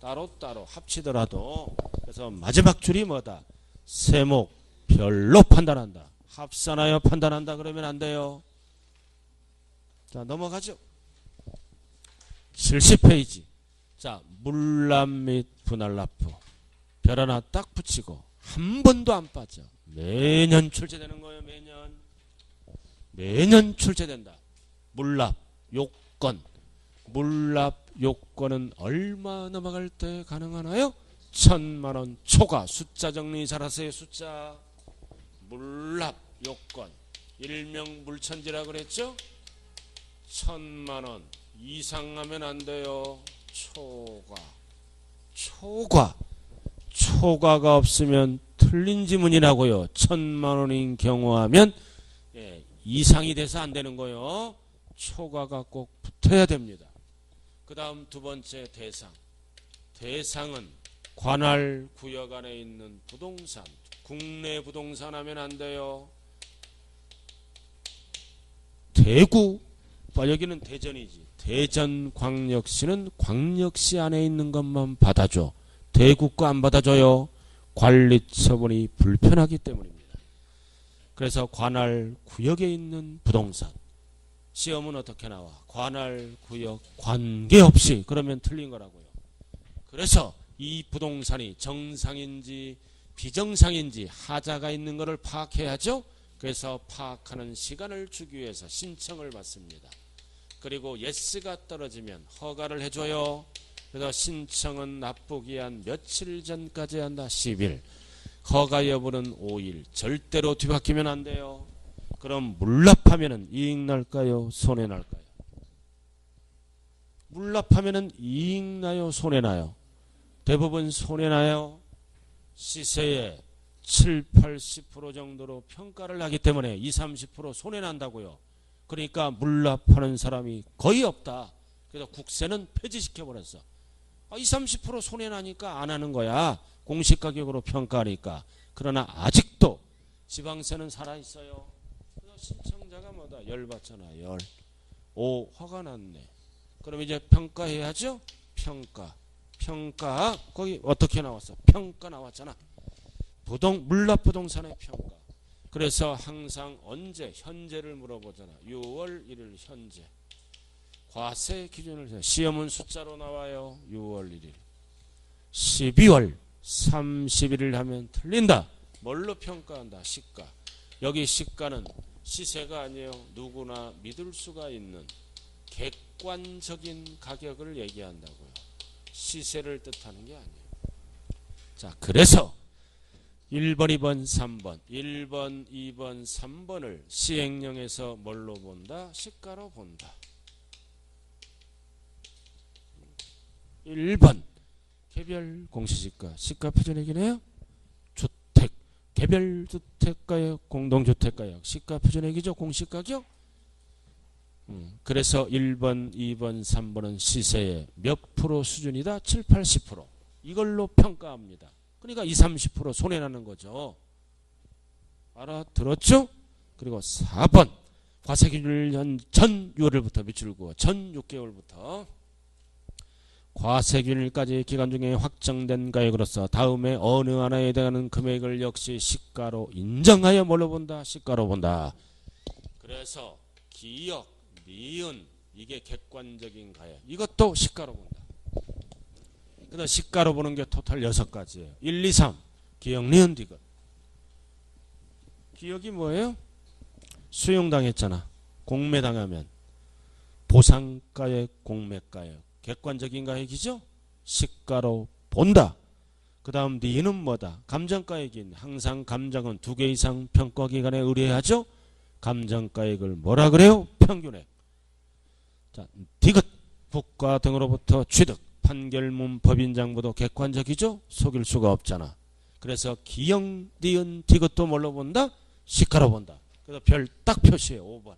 따로따로 합치더라도. 그래서 마지막 줄이 뭐다? 세목별로 판단한다. 합산하여 판단한다 그러면 안 돼요. 자, 넘어가죠. 70페이지. 자, 물납 및 분할납부 별 하나 딱 붙이고 한 번도 안 빠져. 매년 출제되는 거예요. 매년 출제된다. 물납 요건. 물납 요건은 얼마 넘어갈 때 가능하나요? 1000만원 초과. 숫자 정리 잘하세요. 숫자. 물납 요건 일명 물천지라 그랬죠? 1000만원 이상 하면 안 돼요. 초과가 없으면 틀린 지문이라고요. 1000만원인 경우 하면 이상이 돼서 안 되는 거요. 초과가 꼭 붙어야 됩니다. 그 다음 두 번째 대상은 관할 구역 안에 있는 부동산. 국내 부동산 하면 안 돼요. 대구, 여기는 대전이지. 대전광역시는 광역시 안에 있는 것만 받아줘. 대구 거 안 받아줘요. 관리 처분이 불편하기 때문입니다. 그래서 관할 구역에 있는 부동산. 시험은 어떻게 나와? 관할 구역 관계없이. 그러면 틀린 거라고요. 그래서 이 부동산이 정상인지 비정상인지 하자가 있는 것을 파악해야죠. 그래서 파악하는 시간을 주기 위해서 신청을 받습니다. 그리고 예스가 떨어지면 허가를 해줘요. 그래서 신청은 납부기한 며칠 전까지 한다. 10일. 허가 여부는 5일. 절대로 뒤바뀌면 안 돼요. 그럼 물납하면은 이익 날까요? 손해 날까요? 물납하면은 이익 나요? 손해 나요? 대부분 손해 나요. 시세의 7, 80% 정도로 평가를 하기 때문에 20, 30% 손해 난다고요. 그러니까 물납하는 사람이 거의 없다. 그래서 국세는 폐지시켜버렸어. 20, 30% 손해 나니까 안 하는 거야. 공시가격으로 평가하니까. 그러나 아직도 지방세는 살아있어요. 그래서 신청자가 뭐다? 열받잖아. 오, 화가 났네. 그럼 이제 평가해야죠. 평가. 거기 어떻게 나왔어? 평가 나왔잖아. 물납부동산의 평가. 그래서 항상 언제? 현재를 물어보잖아. 6월 1일 현재. 과세 기준을 시험은 숫자로 나와요. 6월 1일. 12월 31일 하면 틀린다. 뭘로 평가한다? 시가. 여기 시가는 시세가 아니에요. 누구나 믿을 수가 있는 객관적인 가격을 얘기한다고요. 시세를 뜻하는 게 아니에요. 자, 그래서 1번, 2번, 3번, 1번, 2번, 3번을 시행령에서 뭘로 본다? 시가로 본다. 1번 개별 공시지가 시가 표준액이네요. 주택 개별 주택가역 공동주택가역 시가 표준액이죠. 공시가격. 그래서 1번 2번 3번은 시세의 몇 프로 수준이다? 7, 80% 이걸로 평가합니다. 그러니까 20, 30% 손해나는 거죠. 알아들었죠? 그리고 4번 과세기준일 전 6월부터 미출구 전 6개월부터 과세균일까지 기간 중에 확정된 가액으로서 다음에 어느 하나에 해당하는 금액을 역시 시가로 인정하여 뭘로 본다? 시가로 본다. 그래서 기역, 미은 이게 객관적인 가액. 이것도 시가로 본다. 그래서 시가로 보는 게 토탈 6가지예요. 1, 2, 3 기역, 니은, 디귿. 기역이 뭐예요? 수용당했잖아. 공매당하면 보상가액, 공매가액. 객관적인 가액이죠. 시가로 본다. 그 다음 D는 뭐다? 감정가액인 항상 감정은 2개 이상 평가기관에 의뢰하죠. 감정가액을 뭐라 그래요? 평균액. 자, 디귿 국가 등으로부터 취득 판결문 법인장부도 객관적이죠. 속일 수가 없잖아. 그래서 기영, 니은, 디귿도 뭘로 본다? 시가로 본다. 그래서 별 딱 표시해. 5번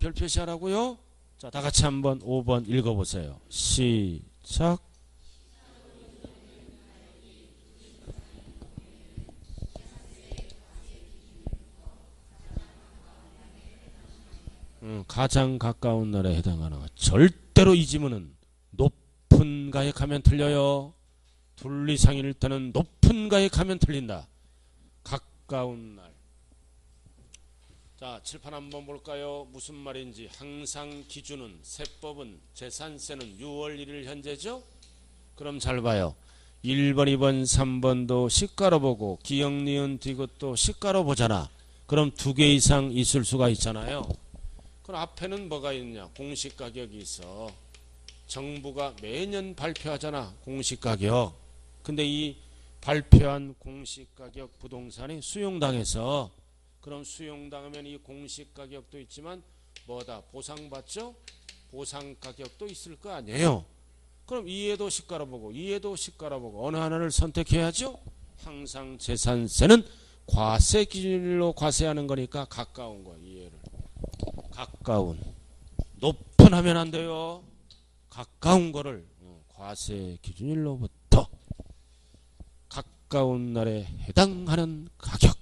별 표시하라고요. 자, 다 같이 한번 5번 읽어보세요. 시작. 가장 가까운 날에 해당하는 것. 절대로 이 지문은 높은 가액하면 틀려요. 둘 이상일 때는 높은 가액하면 틀린다. 가까운 날. 자, 칠판 한번 볼까요? 무슨 말인지. 항상 기준은 세법은 재산세는 6월 1일 현재죠. 그럼 잘 봐요. 1번, 2번, 3번도 시가로 보고 기역, 니은, 디귿도 시가로 보잖아. 그럼 2개 이상 있을 수가 있잖아요. 그럼 앞에는 뭐가 있냐? 공시가격이 있어. 정부가 매년 발표하잖아. 공시가격. 근데 이 발표한 공시가격 부동산이 수용당해서, 그럼 수용당하면 이 공시가격도 있지만 뭐다? 보상받죠? 보상가격도 있을 거 아니에요. 그럼 이에도 시가로 보고 이에도 시가로 보고 어느 하나를 선택해야죠? 항상 재산세는 과세 기준으로 과세하는 거니까 가까운 거. 이해를. 가까운. 높은 하면 안 돼요. 가까운 거를 과세 기준일로부터 가까운 날에 해당하는 가격.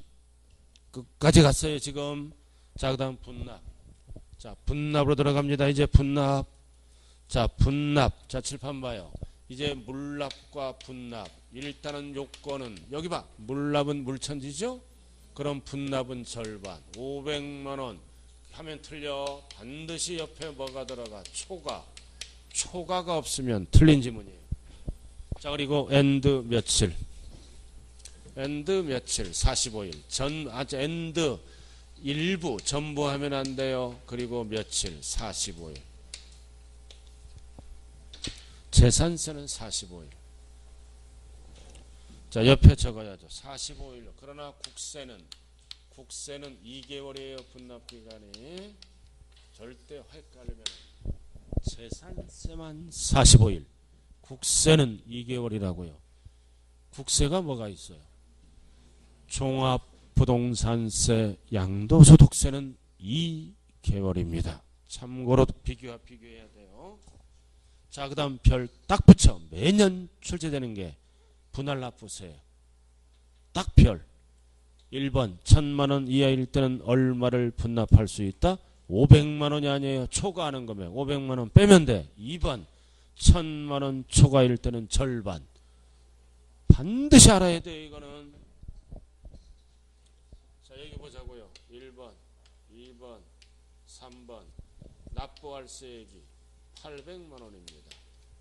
끝까지 갔어요 지금. 자, 그 다음 분납. 자, 분납으로 들어갑니다. 이제 분납. 자, 분납. 자, 칠판 봐요. 이제 물납과 분납. 일단은 요건은 여기 봐. 물납은 물천지죠. 그럼 분납은 절반. 500만원 하면 틀려. 반드시 옆에 뭐가 들어가? 초과. 초과가 없으면 틀린 지문이에요. 자, 그리고 엔드 며칠. 엔드 며칠 45일 엔드 일부 전부 하면 안 돼요. 그리고 며칠 45일. 재산세는 45일. 자, 옆에 적어야죠. 45일. 그러나 국세는 2개월이에요. 분납기간이. 절대 헷갈리면 재산세만 45일. 국세는 2개월이라고요. 국세가 뭐가 있어요? 종합부동산세, 양도소득세는 2개월입니다. 참고로 비교해야 돼요. 자, 그 다음 별 딱 붙여. 매년 출제되는 게 분할납부세. 딱 별. 1번 1000만원 이하일 때는 얼마를 분납할 수 있다? 500만원이 아니에요. 초과하는 거면 500만원 빼면 돼. 2번 1000만원 초과일 때는 절반. 반드시 알아야 돼. 이거는. 자, 여기 보자고요. 1번 2번 3번 납부할세액이 800만원입니다.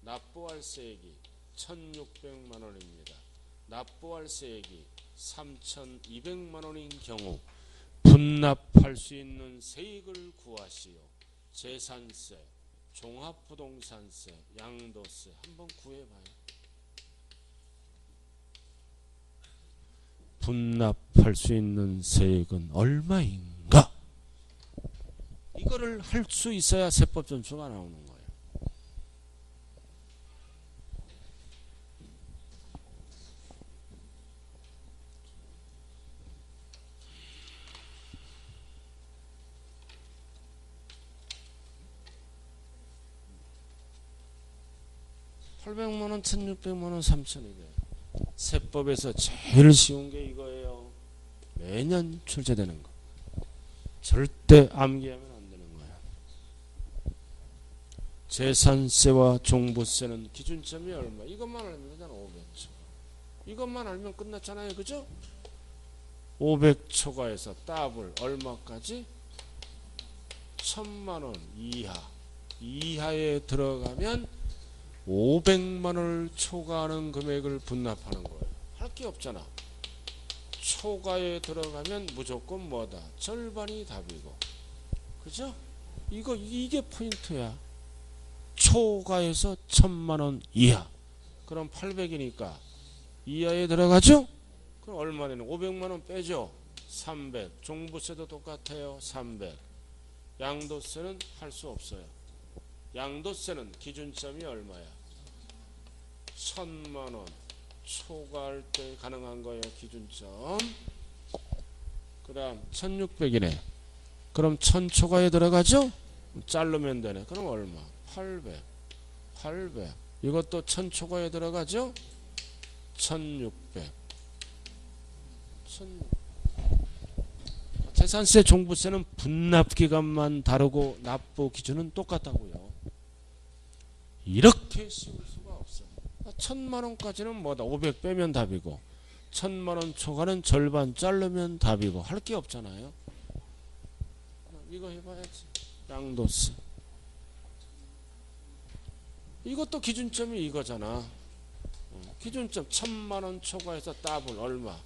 납부할세액이 1600만원입니다. 납부할세액이 3200만원인 경우 분납할 수 있는 세액을 구하시오. 재산세, 종합부동산세, 양도세 한번 구해봐요. 분납할 수 있는 세액은 얼마인가? 이거를 할 수 있어야 세법 점수가 나오는 거예요. (800만원) (1600만원) (3200) 세법에서 제일 쉬운 게 이거예요. 매년 출제되는 거. 절대 암기하면 안 되는 거야. 재산세와 종부세는 기준점이 얼마? 이것만 알면 되잖아. 500초. 이것만 알면 끝났잖아요. 그죠? 500초과에서 더블 얼마까지? 1000만원 이하에 들어가면 500만원을 초과하는 금액을 분납하는 거예요. 할 게 없잖아. 초과에 들어가면 무조건 뭐다? 절반이 답이고. 그죠? 이게 포인트야. 초과해서 1000만원 이하. 그럼 800이니까 이하에 들어가죠? 그럼 얼마 되는? 500만원 빼죠? 300. 종부세도 똑같아요. 300. 양도세는 할 수 없어요. 양도세는 기준점이 얼마야? 1000만원 초과할 때 가능한 거예요. 기준점. 그 다음 1600이네. 그럼 1000 초과에 들어가죠? 자르면 되네. 그럼 얼마? 800. 800. 이것도 1000 초과에 들어가죠? 1600. 1600. 재산세, 종부세는 분납기간만 다르고 납부 기준은 똑같다고요. 이렇게 씌울 수가 없어. 1000만원까지는 뭐다? 500 빼면 답이고 1000만원 초과는 절반 자르면 답이고 할 게 없잖아요. 이거 해봐야지. 양도세. 이것도 기준점이 이거잖아. 기준점 1000만원 초과해서 답은 얼마?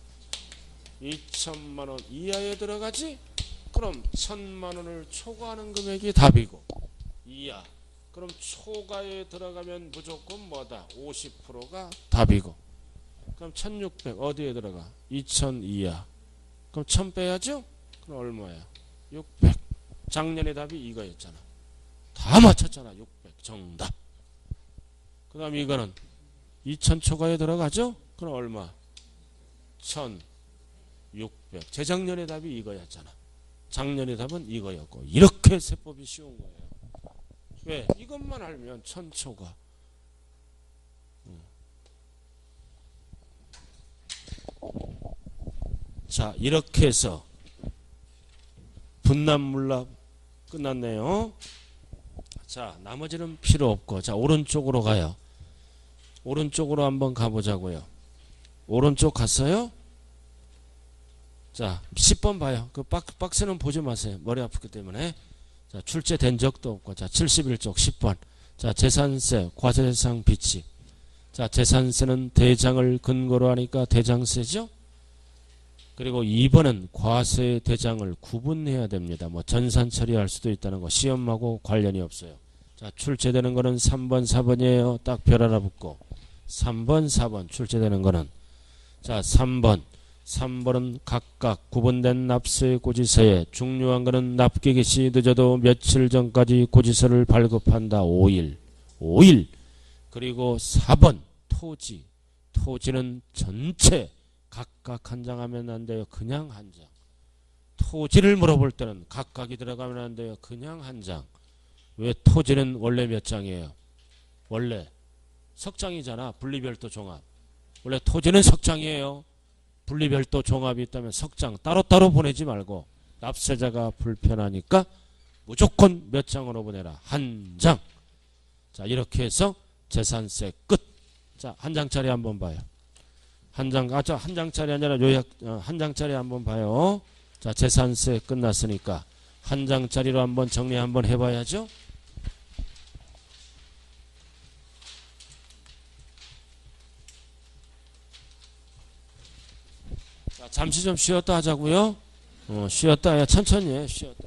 2000만원 이하에 들어가지? 그럼 1000만원을 초과하는 금액이 답이고 이하. 그럼 초과에 들어가면 무조건 뭐다? 50%가 답이고. 그럼 1600 어디에 들어가? 2000 이하. 그럼 1000 빼야죠? 그럼 얼마야? 600. 작년의 답이 이거였잖아. 다 맞췄잖아. 600 정답. 그 다음 이거는 2000 초과에 들어가죠? 그럼 얼마? 1600. 재작년의 답이 이거였잖아. 작년의 답은 이거였고. 이렇게 세법이 쉬운 거예요. 왜? 이것만 알면 1000 초과. 자, 이렇게 해서 분납물납 끝났네요. 자, 나머지는 필요 없고. 자, 오른쪽으로 가요. 오른쪽으로 한번 가보자고요. 오른쪽 갔어요? 자, 10번 봐요. 그 박스는 보지 마세요. 머리 아프기 때문에. 자, 출제된 적도 없고. 자, 71쪽 10번. 자, 재산세, 과세대상 비치. 자, 재산세는 대장을 근거로 하니까 대장세죠? 그리고 2번은 과세 대장을 구분해야 됩니다. 뭐 전산 처리할 수도 있다는 거 시험하고 관련이 없어요. 자, 출제되는 거는 3번, 4번이에요. 딱 별 하나 붙고. 3번, 4번 출제되는 거는 자, 3번은 각각 구분된 납세 고지서에 중요한 거는 납기 개시 늦어도 며칠 전까지 고지서를 발급한다. 5일. 그리고 4번 토지는 전체 각각 한 장 하면 안 돼요. 그냥 한 장. 토지를 물어볼 때는 각각이 들어가면 안 돼요. 그냥 한 장. 왜? 토지는 원래 몇 장이에요? 원래 석장이잖아. 분리별도 종합. 원래 토지는 석장이에요. 분리별도 종합이 있다면 석장 따로따로 보내지 말고 납세자가 불편하니까 무조건 몇 장으로 보내라. 한 장. 자, 이렇게 해서 재산세 끝. 자, 한 장짜리 한번 봐요. 한 장짜리 아니라 요약, 한 장짜리 한번 봐요. 자, 재산세 끝났으니까 한 장짜리로 한번 정리 한번 해봐야죠. 자, 잠시 좀 쉬었다 하자고요. 쉬었다. 야, 천천히 해. 쉬었다.